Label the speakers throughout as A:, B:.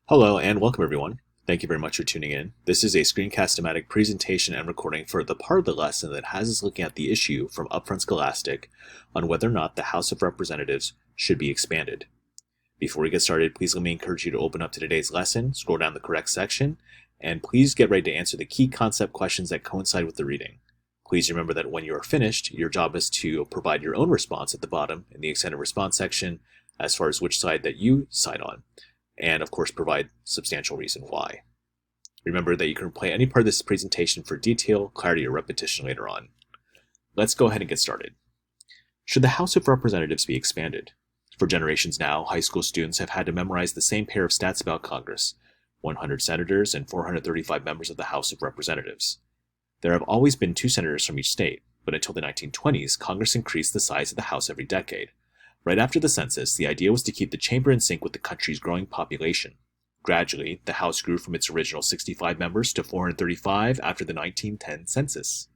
A: Hello and welcome everyone. Thank you very much for tuning in. This is a screencast-o-matic presentation and recording for the part of the lesson that has us looking at the issue from Upfront Scholastic on whether or not the House of Representatives should be expanded. Before we get started, please let me encourage you to open up to today's lesson, scroll down the correct section, and please get ready to answer the key concept questions that coincide with the reading. Please remember that when you are finished, your job is to provide your own response at the bottom in the extended response section as far as which side that you side on, and of course provide substantial reason why. Remember that you can play any part of this presentation for detail, clarity, or repetition later on. Let's go ahead and get started. Should the House of Representatives be expanded? For generations now, high school students have had to memorize the same pair of stats about Congress: 100 senators and 435 members of the House of Representatives. There have always been 2 senators from each state, but until the 1920s, Congress increased the size of the House every decade. Right after the census, the idea was to keep the chamber in sync with the country's growing population. Gradually, the House grew from its original 65 members to 435 after the 1910 census.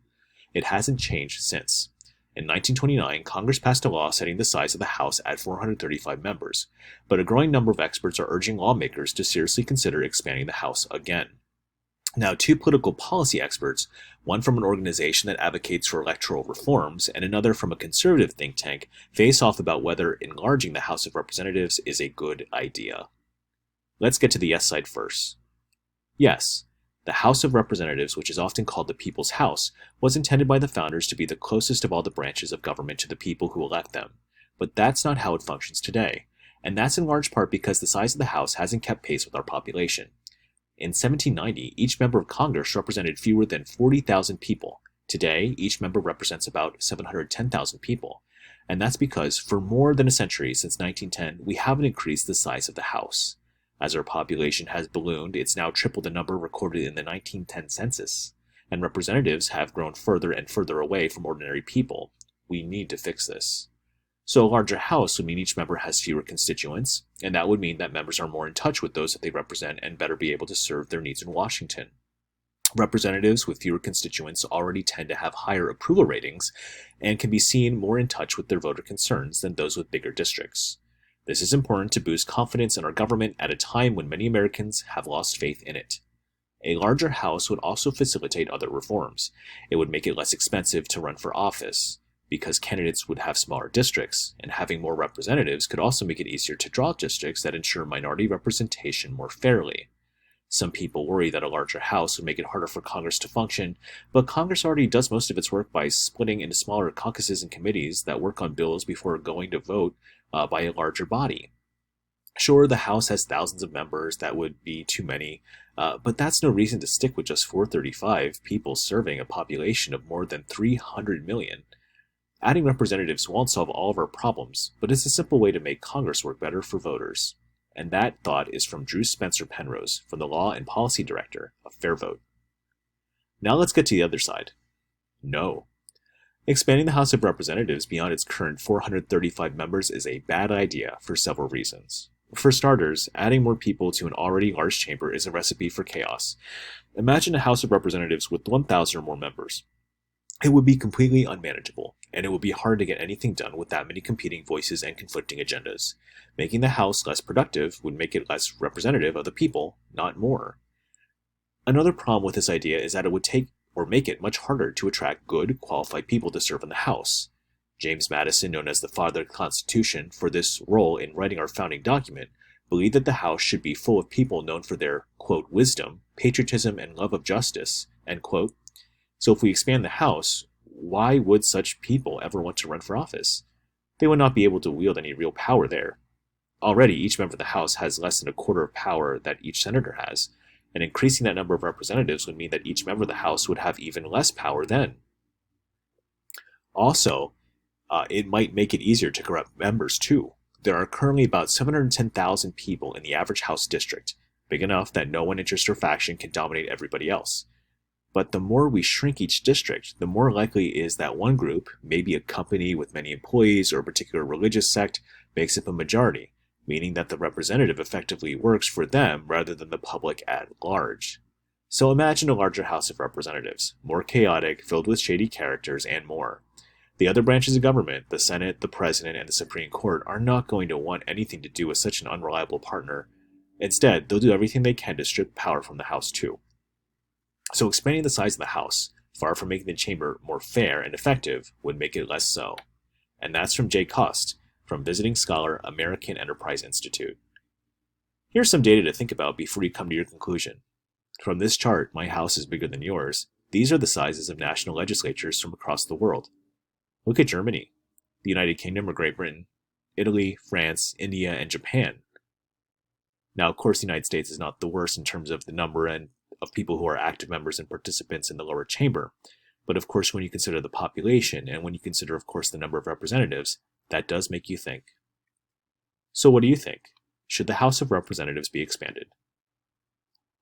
A: It hasn't changed since. In 1929, Congress passed a law setting the size of the House at 435 members, but a growing number of experts are urging lawmakers to seriously consider expanding the House again. Now, 2 political policy experts, one from an organization that advocates for electoral reforms and another from a conservative think tank, face off about whether enlarging the House of Representatives is a good idea. Let's get to the yes side first. Yes, the House of Representatives, which is often called the People's House, was intended by the founders to be the closest of all the branches of government to the people who elect them. But that's not how it functions today, and that's in large part because the size of the House hasn't kept pace with our population. In 1790, each member of Congress represented fewer than 40,000 people. Today, each member represents about 710,000 people. And that's because, for more than a century since 1910, we haven't increased the size of the House. As our population has ballooned, it's now triple the number recorded in the 1910 census. And representatives have grown further and further away from ordinary people. We need to fix this. So a larger House would mean each member has fewer constituents, and that would mean that members are more in touch with those that they represent and better be able to serve their needs in Washington. Representatives with fewer constituents already tend to have higher approval ratings and can be seen more in touch with their voter concerns than those with bigger districts. This is important to boost confidence in our government at a time when many Americans have lost faith in it. A larger House would also facilitate other reforms. It would make it less expensive to run for office, because candidates would have smaller districts, and having more representatives could also make it easier to draw districts that ensure minority representation more fairly. Some people worry that a larger House would make it harder for Congress to function, but Congress already does most of its work by splitting into smaller caucuses and committees that work on bills before going to vote by a larger body. Sure, the House has thousands of members, that would be too many, but that's no reason to stick with just 435 people serving a population of more than 300 million. Adding representatives won't solve all of our problems, but it's a simple way to make Congress work better for voters. And that thought is from Drew Spencer Penrose, from the Law and Policy Director of Fair Vote. Now let's get to the other side. No. Expanding the House of Representatives beyond its current 435 members is a bad idea for several reasons. For starters, adding more people to an already large chamber is a recipe for chaos. Imagine a House of Representatives with 1,000 or more members. It would be completely unmanageable, and it would be hard to get anything done with that many competing voices and conflicting agendas. Making the House less productive would make it less representative of the people, not more. Another problem with this idea is that it would make it much harder to attract good, qualified people to serve in the House. James Madison, known as the Father of the Constitution, for this role in writing our founding document, believed that the House should be full of people known for their, quote, wisdom, patriotism, and love of justice, end quote. So if we expand the House, why would such people ever want to run for office? They would not be able to wield any real power there. Already, each member of the House has less than a quarter of power that each senator has, and increasing that number of representatives would mean that each member of the House would have even less power then. Also, it might make it easier to corrupt members too. There are currently about 710,000 people in the average House district, big enough that no one interest or faction can dominate everybody else. But the more we shrink each district, the more likely is that one group, maybe a company with many employees or a particular religious sect, makes up a majority, meaning that the representative effectively works for them rather than the public at large. So imagine a larger House of Representatives, more chaotic, filled with shady characters, and more. The other branches of government, the Senate, the President, and the Supreme Court, are not going to want anything to do with such an unreliable partner. Instead, they'll do everything they can to strip power from the House too. So expanding the size of the House, far from making the chamber more fair and effective, would make it less so. And that's from Jay Cost, from Visiting Scholar, American Enterprise Institute. Here's some data to think about before you come to your conclusion. From this chart, my house is bigger than yours. These are the sizes of national legislatures from across the world. Look at Germany, the United Kingdom or Great Britain, Italy, France, India, and Japan. Now, of course, the United States is not the worst in terms of the number and of people who are active members and participants in the lower chamber. But of course, when you consider the population and when you consider, of course, the number of representatives, that does make you think. So what do you think? Should the House of Representatives be expanded?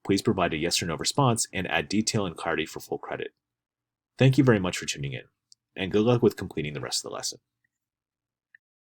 A: Please provide a yes or no response and add detail and clarity for full credit. Thank you very much for tuning in, and good luck with completing the rest of the lesson.